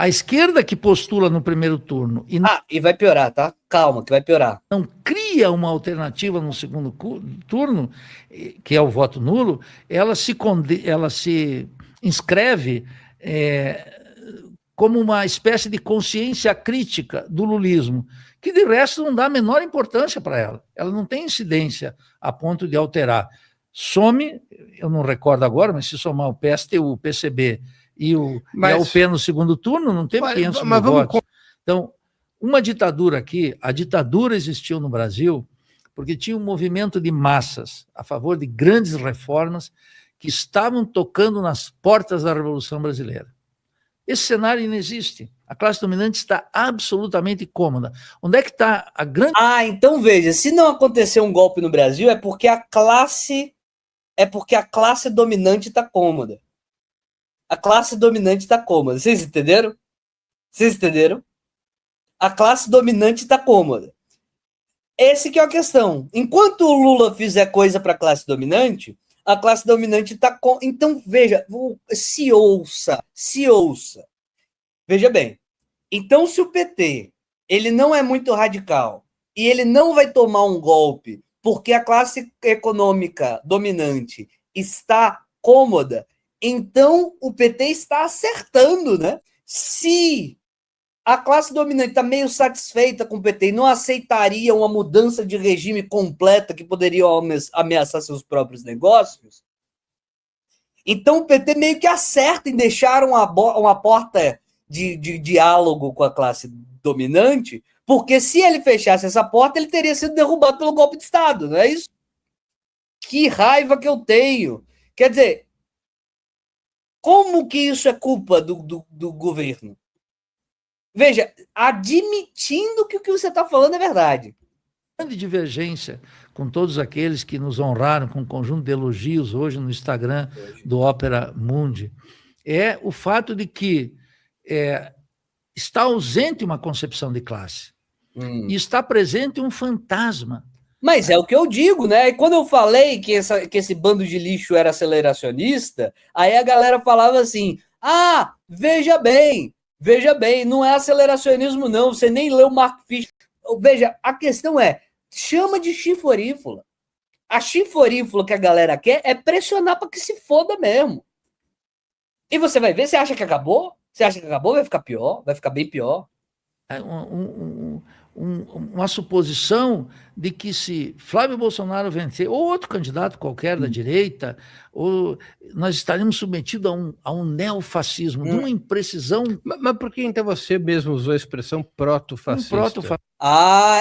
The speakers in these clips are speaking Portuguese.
A esquerda que postula no primeiro turno e vai piorar, tá? Calma, que vai piorar. Não cria uma alternativa no segundo turno, que é o voto nulo, ela se inscreve como uma espécie de consciência crítica do lulismo, que de resto não dá a menor importância para ela. Ela não tem incidência a ponto de alterar. Some, eu não recordo agora, mas se somar o PSTU, o PCB e a UP no segundo turno, não teve 500 mil votos. Então, uma ditadura aqui, a ditadura existiu no Brasil porque tinha um movimento de massas a favor de grandes reformas que estavam tocando nas portas da Revolução Brasileira. Esse cenário não existe. A classe dominante está absolutamente cômoda. Onde é que está a grande... Então veja, se não acontecer um golpe no Brasil, é porque a classe dominante está cômoda. A classe dominante está cômoda. Vocês entenderam? A classe dominante está cômoda. Essa que é a questão. Enquanto o Lula fizer coisa para a classe dominante está com... Então, veja, se ouça. Veja bem. Então, se o PT ele não é muito radical e ele não vai tomar um golpe porque a classe econômica dominante está cômoda, então o PT está acertando, né? Se a classe dominante está meio satisfeita com o PT e não aceitaria uma mudança de regime completa que poderia ameaçar seus próprios negócios, então o PT meio que acerta em deixar uma porta de diálogo com a classe dominante, porque se ele fechasse essa porta, ele teria sido derrubado pelo golpe de Estado, não é isso? Que raiva que eu tenho! Quer dizer, como que isso é culpa do governo? Veja, admitindo que o que você está falando é verdade. Grande divergência com todos aqueles que nos honraram com um conjunto de elogios hoje no Instagram do Opera Mundi é o fato de que está ausente uma concepção de classe e está presente um fantasma. Mas é o que eu digo, né? E quando eu falei que esse bando de lixo era aceleracionista, aí a galera falava assim, veja bem, não é aceleracionismo não, você nem leu Mark Fisher. Veja, a questão chama de chifrorífula. A chifrorífula que a galera quer é pressionar para que se foda mesmo. E você vai ver, você acha que acabou? Você acha que acabou? Vai ficar pior, vai ficar bem pior. Uma suposição de que se Flávio Bolsonaro vencer, ou outro candidato qualquer da direita, nós estaríamos submetidos a um neofascismo, de uma imprecisão... Mas por que então você mesmo usou a expressão protofascista?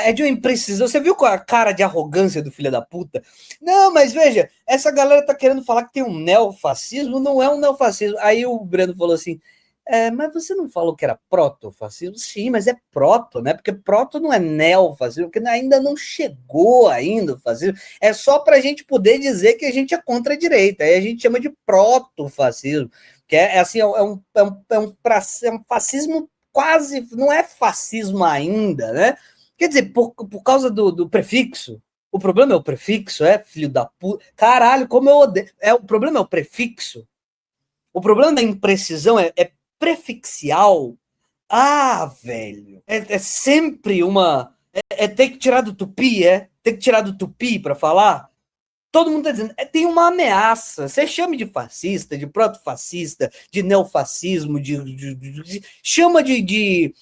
É de uma imprecisão. Você viu com a cara de arrogância do filho da puta? Não, mas veja, essa galera tá querendo falar que tem um neofascismo, não é um neofascismo. Aí o Breno falou assim, mas você não falou que era protofascismo? Sim, mas é proto, né? Porque proto não é neofascismo, porque ainda não chegou ainda o fascismo. É só para a gente poder dizer que a gente é contra a direita. Aí a gente chama de protofascismo, que é um fascismo quase, não é fascismo ainda, né? Quer dizer, por causa do prefixo. O problema é o prefixo, filho da puta. Caralho, como eu odeio. O problema é o prefixo. O problema da imprecisão é prefixial. Velho. É sempre uma... ter que tirar do tupi, Ter que tirar do tupi para falar? Todo mundo está dizendo, tem uma ameaça. Você chama de fascista, de protofascista, de neofascismo, chama de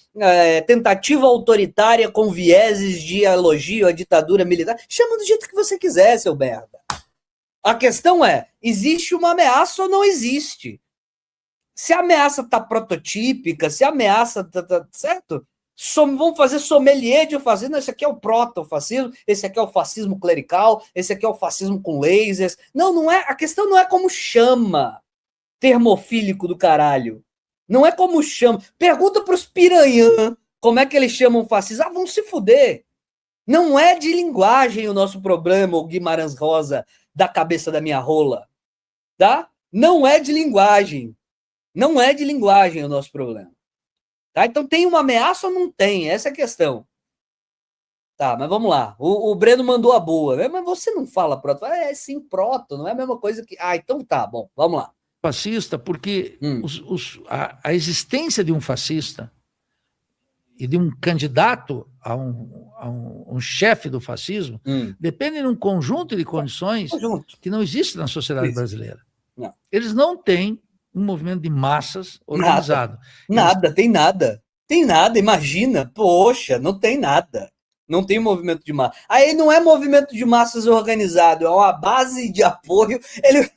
tentativa autoritária com vieses de elogio à ditadura militar. Chama do jeito que você quiser, seu merda. A questão existe uma ameaça ou não existe? Se a ameaça está prototípica, se a ameaça está certo, vamos fazer sommelier de fascismo. Esse aqui é o protofascismo, esse aqui é o fascismo clerical, esse aqui é o fascismo com lasers. Não é. A questão não é como chama, termofílico do caralho. Não é como chama. Pergunta para os piranhã como é que eles chamam fascismo. Vão se fuder. Não é de linguagem o nosso problema, o Guimarães Rosa da cabeça da minha rola. Tá? Não é de linguagem. Não é de linguagem o nosso problema. Tá? Então tem uma ameaça ou não tem? Essa é a questão. Tá, mas vamos lá. O Breno mandou a boa. Mas você não fala proto. Sim, proto. Não é a mesma coisa que... então tá, bom. Vamos lá. fascista porque a existência de um fascista e de um candidato a um chefe do fascismo depende de um conjunto de condições que não existe na sociedade brasileira. Não. Eles não têm um movimento de massas organizado. Nada, tem nada. Tem nada, imagina. Poxa, não tem nada. Não tem movimento de massa. Aí não é movimento de massas organizado, é uma base de apoio. Ele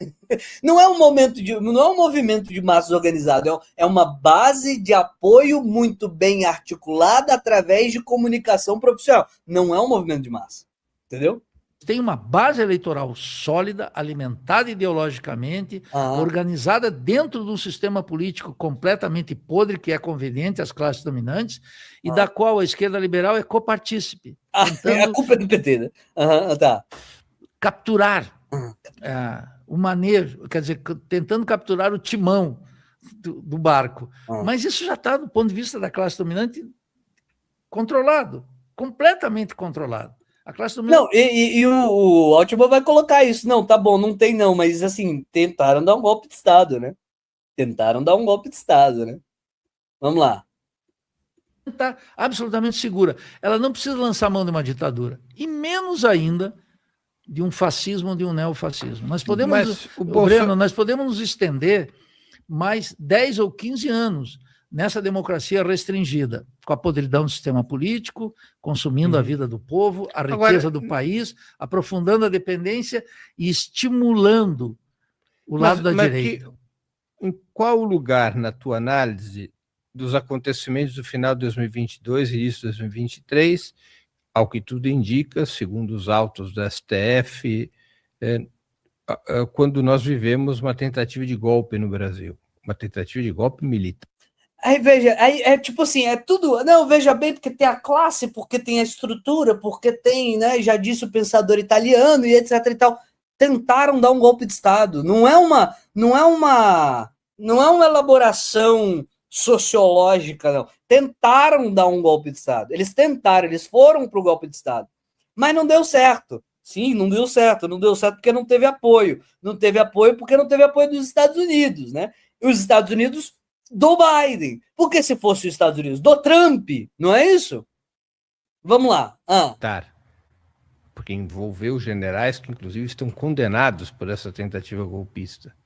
não é um movimento de massas organizado, é uma base de apoio muito bem articulada através de comunicação profissional. Não é um movimento de massa. Entendeu? Tem uma base eleitoral sólida, alimentada ideologicamente, organizada dentro de um sistema político completamente podre, que é conveniente às classes dominantes, e da qual a esquerda liberal é copartícipe. A culpa é do PT, né? Tá. Capturar o manejo, quer dizer, tentando capturar o timão do barco. Mas isso já está, do ponto de vista da classe dominante, controlado, completamente controlado. A classe dominante... Não, e o Altman vai colocar isso. Não, tá bom, não tem não, mas assim, tentaram dar um golpe de Estado, né? Tentaram dar um golpe de Estado, né? Vamos lá. Está absolutamente segura. Ela não precisa lançar mão de uma ditadura. E menos ainda de um fascismo ou de um neofascismo. Nós podemos, Breno, nós podemos nos estender mais 10 ou 15 anos nessa democracia restringida, com a podridão do sistema político, consumindo a vida do povo, a riqueza do país, aprofundando a dependência e estimulando o lado da direita. Em qual lugar, na tua análise, dos acontecimentos do final de 2022 e início de 2023, ao que tudo indica, segundo os autos do STF, quando nós vivemos uma tentativa de golpe no Brasil, uma tentativa de golpe militar? Aí, veja, aí é tipo assim, é tudo... Não, veja bem, porque tem a classe, porque tem a estrutura, porque tem, né, já disse o pensador italiano e etc e tal. Tentaram dar um golpe de Estado. Não é uma elaboração sociológica, não. Tentaram dar um golpe de Estado. Eles tentaram, eles foram para o golpe de Estado. Mas não deu certo. Sim, não deu certo. Não deu certo porque não teve apoio. Não teve apoio porque não teve apoio dos Estados Unidos, né? E os Estados Unidos do Biden. Porque se fosse os Estados Unidos do Trump, não é isso? Vamos lá. Porque envolveu generais que, inclusive, estão condenados por essa tentativa golpista.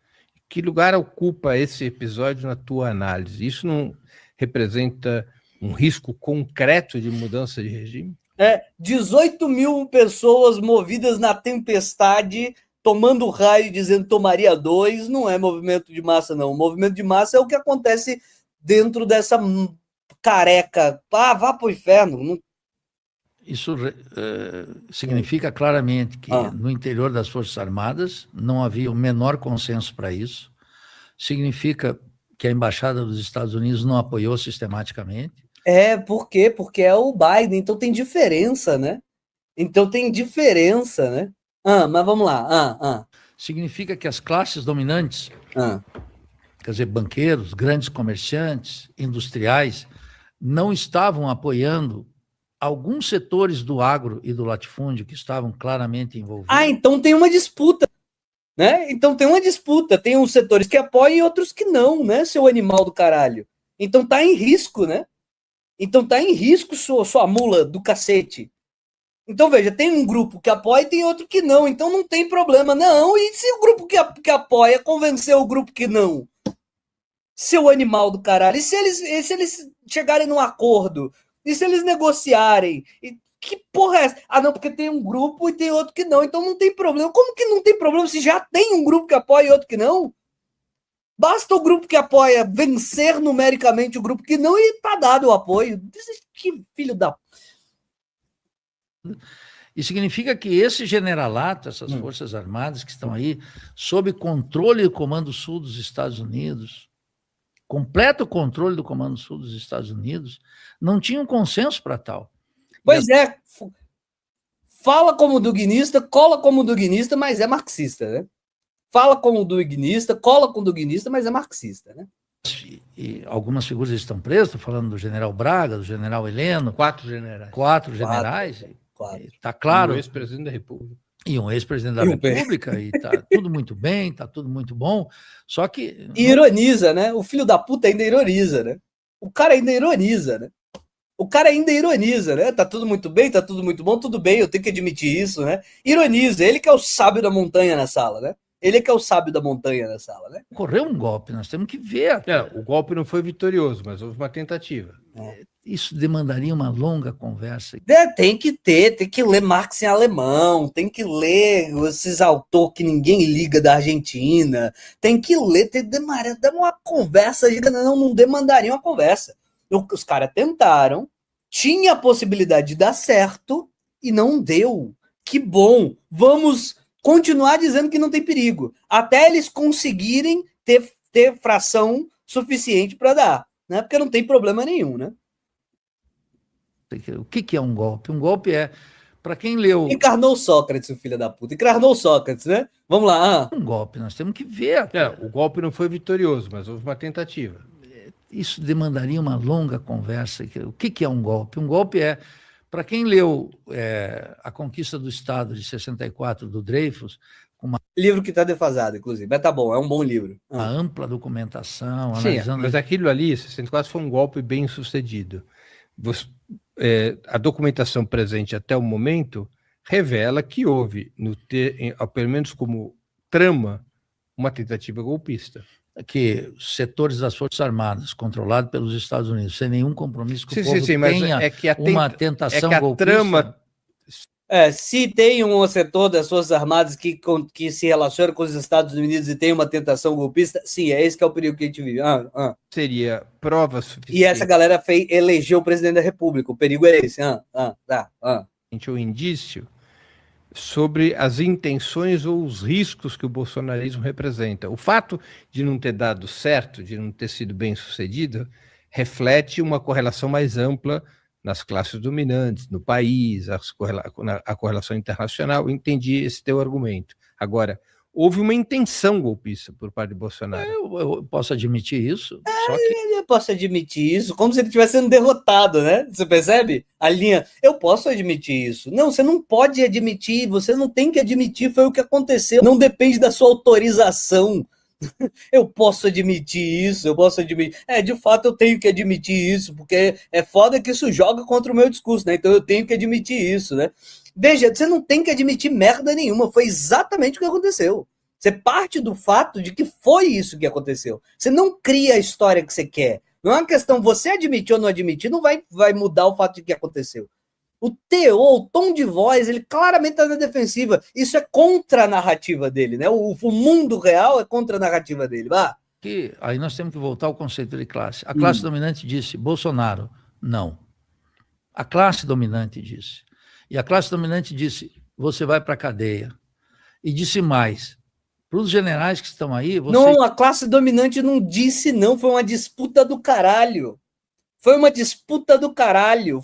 Que lugar ocupa esse episódio na tua análise? Isso não representa um risco concreto de mudança de regime? 18 mil pessoas movidas na tempestade, tomando raio, dizendo tomaria 2, não é movimento de massa, não. O movimento de massa é o que acontece dentro dessa careca. Vá pro inferno. Não... Isso significa claramente que no interior das Forças Armadas não havia o menor consenso para isso. Significa que a Embaixada dos Estados Unidos não apoiou sistematicamente. Por quê? Porque é o Biden, então tem diferença, né? Mas vamos lá. Significa que as classes dominantes, quer dizer, banqueiros, grandes comerciantes, industriais, não estavam apoiando alguns setores do agro e do latifúndio que estavam claramente envolvidos. Então tem uma disputa, né? Então tem uma disputa, tem uns setores que apoiam e outros que não, né, seu animal do caralho? Então tá em risco, né? Então tá em risco sua mula do cacete. Então veja, tem um grupo que apoia e tem outro que não, então não tem problema, não. E se o grupo que apoia convencer o grupo que não? Seu animal do caralho. E se eles chegarem num acordo? E se eles negociarem? E que porra é essa? Não, porque tem um grupo e tem outro que não, então não tem problema. Como que não tem problema se já tem um grupo que apoia e outro que não? Basta o grupo que apoia vencer numericamente o grupo que não e tá dado o apoio. Que filho da... E significa que esse generalato, essas Forças Armadas que estão aí, sob controle do Comando Sul dos Estados Unidos, completo controle do Comando Sul dos Estados Unidos, não tinham consenso para tal. Pois é, fala como duguinista, cola como duguinista, mas é marxista, né? Fala como duguinista, cola com duguinista, mas é marxista, né? E algumas figuras estão presas, estou falando do general Braga, do general Heleno. 4 generais. 4 generais. Está claro. O ex-presidente da República. E um ex-presidente da República, e tá tudo muito bem, tá tudo muito bom, só que... E ironiza, né? O filho da puta ainda ironiza, né? O cara ainda ironiza, né? O cara ainda ironiza, né? Tá tudo muito bem, tá tudo muito bom, tudo bem, eu tenho que admitir isso, né? Ironiza, ele que é o sábio da montanha na sala, né? Ele que é o sábio da montanha na sala, né? Ocorreu um golpe, nós temos que ver. O golpe não foi vitorioso, mas houve uma tentativa. Isso demandaria uma longa conversa. Tem que ler Marx em alemão, tem que ler esses autores que ninguém liga da Argentina, tem que ler, demanda uma conversa, não demandaria uma conversa. Os caras tentaram, tinha a possibilidade de dar certo e não deu. Que bom, vamos continuar dizendo que não tem perigo, até eles conseguirem ter fração suficiente para dar, né? Porque não tem problema nenhum, né? O que é um golpe? Um golpe é, para quem leu... Encarnou Sócrates, o filho da puta. Encarnou Sócrates, né? Vamos lá. Um golpe, nós temos que ver. O golpe não foi vitorioso, mas houve uma tentativa. Isso demandaria uma longa conversa. O que é um golpe? Um golpe é, para quem leu A Conquista do Estado, de 64, do Dreyfus... Livro que está defasado, inclusive. Mas tá bom, é um bom livro. A ampla documentação, Sim, analisando... mas aquilo ali, 64, foi um golpe bem sucedido. A documentação presente até o momento revela que houve, pelo menos como trama, uma tentativa golpista. Que setores das Forças Armadas, controlados pelos Estados Unidos, sem nenhum compromisso com o povo, mas tenha uma tentação golpista. Trama... se tem um setor das Forças Armadas que se relaciona com os Estados Unidos e tem uma tentação golpista, sim, é esse que é o perigo que a gente vive. Seria prova suficiente. E essa galera elegeu o presidente da República, o perigo é esse. O indício sobre as intenções ou os riscos que o bolsonarismo representa. O fato de não ter dado certo, de não ter sido bem sucedido, reflete uma correlação mais ampla nas classes dominantes, no país, a correlação internacional. Eu entendi esse teu argumento. Agora, houve uma intenção golpista por parte de Bolsonaro. Eu posso admitir isso. Eu posso admitir isso, como se ele estivesse sendo derrotado, né? Você percebe? A linha, eu posso admitir isso. Não, você não pode admitir, você não tem que admitir, foi o que aconteceu. Não depende da sua autorização. Eu posso admitir isso, eu posso admitir. De fato, eu tenho que admitir isso, porque é foda que isso joga contra o meu discurso, né? Então eu tenho que admitir isso, né? Veja, você não tem que admitir merda nenhuma, foi exatamente o que aconteceu. Você parte do fato de que foi isso que aconteceu. Você não cria a história que você quer. Não é uma questão, você admitir ou não admitir, não vai mudar o fato de que aconteceu. O teor, o tom de voz, ele claramente está na defensiva. Isso é contra a narrativa dele, né? O mundo real é contra a narrativa dele. Aí nós temos que voltar ao conceito de classe. A classe dominante disse, Bolsonaro, não. A classe dominante disse. E a classe dominante disse, você vai para a cadeia. E disse mais, para os generais que estão aí... Não, a classe dominante não disse não, foi uma disputa do caralho. Foi uma disputa do caralho.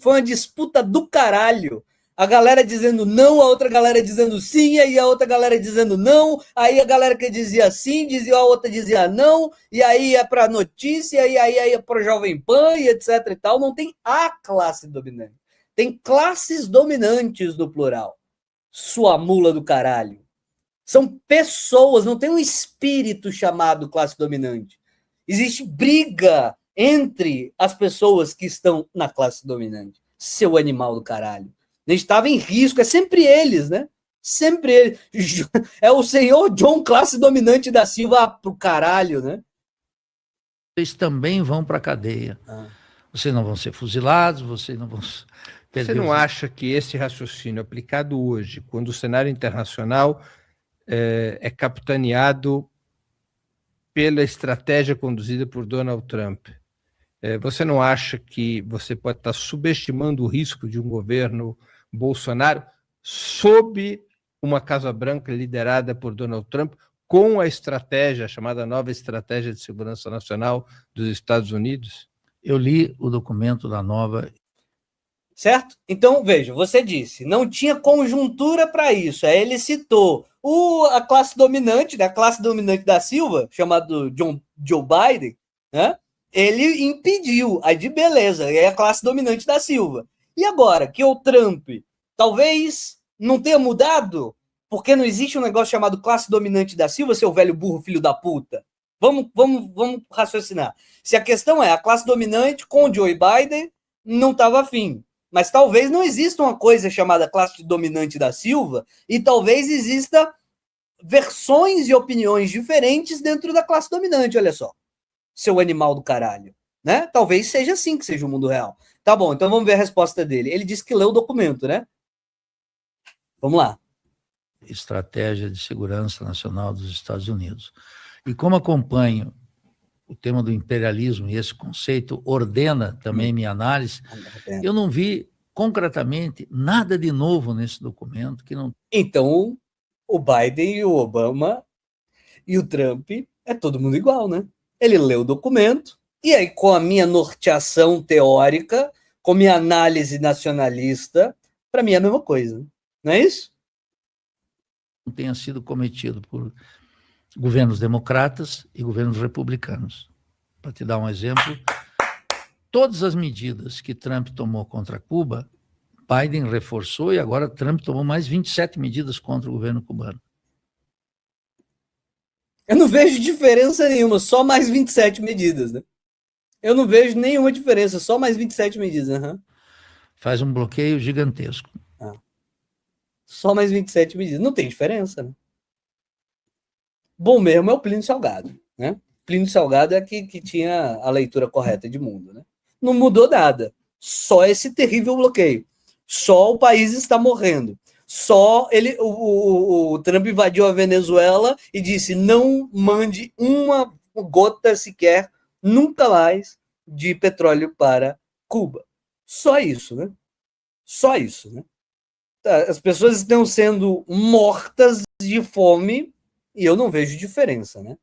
A galera dizendo não, a outra galera dizendo sim, aí a outra galera dizendo não, aí a galera que dizia sim, a outra dizia não, e aí é para notícia, e aí é para Jovem Pan, e etc e tal. Não tem a classe dominante. Tem classes dominantes no plural. Sua mula do caralho. São pessoas, não tem um espírito chamado classe dominante. Existe briga entre as pessoas que estão na classe dominante. Seu animal do caralho. A gente estava em risco, é sempre eles, né? Sempre eles. É o senhor John, classe dominante da Silva, pro caralho, né? Vocês também vão para a cadeia. Vocês não vão ser fuzilados, vocês não vão... Você não acha que esse raciocínio aplicado hoje, quando o cenário internacional é capitaneado pela estratégia conduzida por Donald Trump, você não acha que você pode estar subestimando o risco de um governo Bolsonaro sob uma Casa Branca liderada por Donald Trump, com a estratégia, a chamada nova estratégia de segurança nacional dos Estados Unidos? Eu li o documento da nova... Certo? Então, veja, você disse, não tinha conjuntura para isso. Aí ele citou a classe dominante, né, a classe dominante da Silva, chamado Joe Biden, né? Ele impediu, aí de beleza, é a classe dominante da Silva. E agora, que o Trump talvez não tenha mudado, Porque não existe um negócio chamado classe dominante da Silva, seu velho burro filho da puta. Vamos raciocinar. Se a questão é a classe dominante com o Joe Biden não estava afim. Mas talvez não exista uma coisa chamada classe dominante da Silva e talvez exista versões e opiniões diferentes dentro da classe dominante, olha só. Seu animal do caralho. Né? Talvez seja assim que seja o mundo real. Tá bom, então vamos ver a resposta dele. Ele disse que leu o documento, né? Vamos lá. Estratégia de Segurança Nacional dos Estados Unidos. E como acompanho o tema do imperialismo e esse conceito ordena também minha análise, eu não vi concretamente nada de novo nesse documento que não... Então, o Biden e o Obama e o Trump é todo mundo igual, né? Ele leu o documento e aí com a minha norteação teórica, com minha análise nacionalista, para mim é a mesma coisa, não é isso? Não tenha sido cometido por governos democratas e governos republicanos. Para te dar um exemplo, todas as medidas que Trump tomou contra Cuba, Biden reforçou e agora Trump tomou mais 27 medidas contra o governo cubano. Eu não vejo diferença nenhuma, só mais 27 medidas, né? Eu não vejo nenhuma diferença, só mais 27 medidas. Uhum. Faz um bloqueio gigantesco. Só mais 27 medidas. Não tem diferença, né? Bom mesmo é o Plínio Salgado, né? Plínio Salgado é que tinha a leitura correta de mundo, né? Não mudou nada. Só esse terrível bloqueio. Só o país está morrendo. Só o Trump invadiu a Venezuela e disse: não mande uma gota sequer, nunca mais, de petróleo para Cuba. Só isso, né? Só isso, né? As pessoas estão sendo mortas de fome e eu não vejo diferença, né?